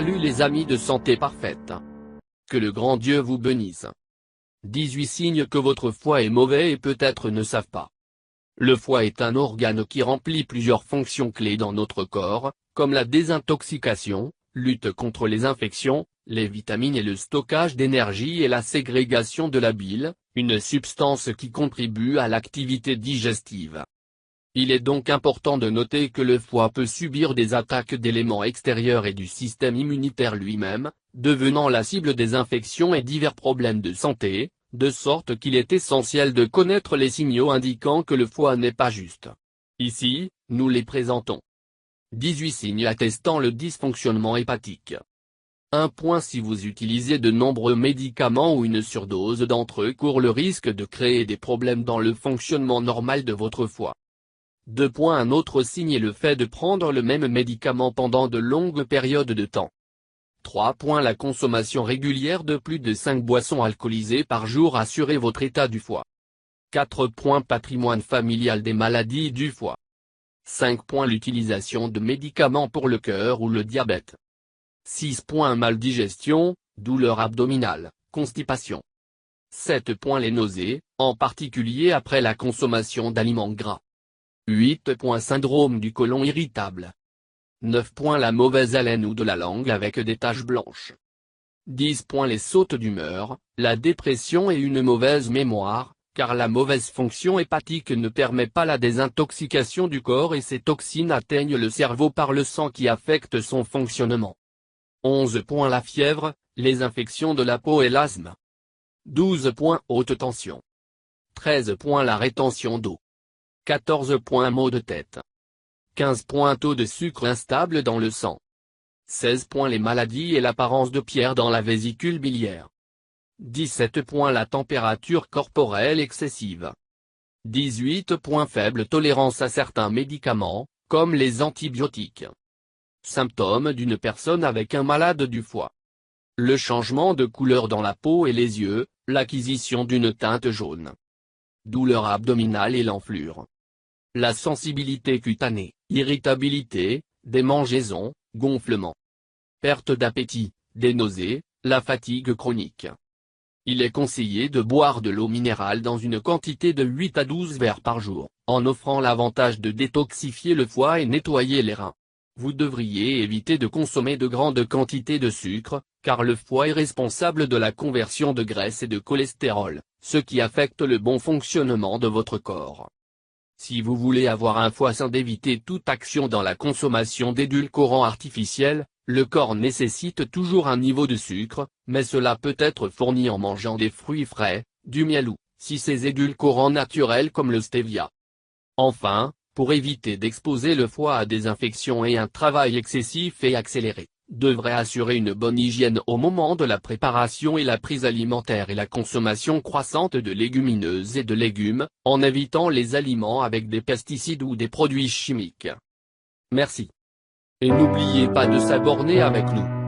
Salut les amis de Santé Parfaite. Que le grand Dieu vous bénisse. 18 signes que votre foie est mauvais et peut-être ne savent pas. Le foie est un organe qui remplit plusieurs fonctions clés dans notre corps, comme la désintoxication, lutte contre les infections, les vitamines et le stockage d'énergie et la ségrégation de la bile, une substance qui contribue à l'activité digestive. Il est donc important de noter que le foie peut subir des attaques d'éléments extérieurs et du système immunitaire lui-même, devenant la cible des infections et divers problèmes de santé, de sorte qu'il est essentiel de connaître les signaux indiquant que le foie n'est pas juste. Ici, nous les présentons. 18 signes attestant le dysfonctionnement hépatique. 1. Si vous utilisez de nombreux médicaments ou une surdose d'entre eux court le risque de créer des problèmes dans le fonctionnement normal de votre foie. 2. Un autre signe est le fait de prendre le même médicament pendant de longues périodes de temps. 3. La consommation régulière de plus de 5 boissons alcoolisées par jour assurez votre état du foie. 4. Patrimoine familial des maladies du foie. 5. L'utilisation de médicaments pour le cœur ou le diabète. 6. Maldigestion, douleur abdominale, constipation. 7. Les nausées, en particulier après la consommation d'aliments gras. 8. Syndrome du côlon irritable. 9. La mauvaise haleine ou de la langue avec des taches blanches. 10. Les sautes d'humeur, la dépression et une mauvaise mémoire, car la mauvaise fonction hépatique ne permet pas la désintoxication du corps et ces toxines atteignent le cerveau par le sang qui affecte son fonctionnement. 11. La fièvre, les infections de la peau et l'asthme. 12. Haute tension. 13. La rétention d'eau. 14. Maux de tête. 15. Taux de sucre instable dans le sang. 16. Les maladies et l'apparence de pierre dans la vésicule biliaire. 17. La température corporelle excessive. 18. Faible tolérance à certains médicaments, comme les antibiotiques. Symptômes d'une personne avec un malade du foie. Le changement de couleur dans la peau et les yeux, l'acquisition d'une teinte jaune. Douleur abdominale et l'enflure. La sensibilité cutanée, irritabilité, démangeaisons, gonflement. Perte d'appétit, des nausées, la fatigue chronique. Il est conseillé de boire de l'eau minérale dans une quantité de 8 à 12 verres par jour, en offrant l'avantage de détoxifier le foie et nettoyer les reins. Vous devriez éviter de consommer de grandes quantités de sucre, car le foie est responsable de la conversion de graisse et de cholestérol, ce qui affecte le bon fonctionnement de votre corps. Si vous voulez avoir un foie sain, d'éviter toute action dans la consommation d'édulcorants artificiels, le corps nécessite toujours un niveau de sucre, mais cela peut être fourni en mangeant des fruits frais, du miel ou, si ces édulcorants naturels comme le stevia. Enfin, pour éviter d'exposer le foie à des infections et un travail excessif et accéléré, devrait assurer une bonne hygiène au moment de la préparation et la prise alimentaire et la consommation croissante de légumineuses et de légumes, en évitant les aliments avec des pesticides ou des produits chimiques. Merci. Et n'oubliez pas de s'abonner avec nous.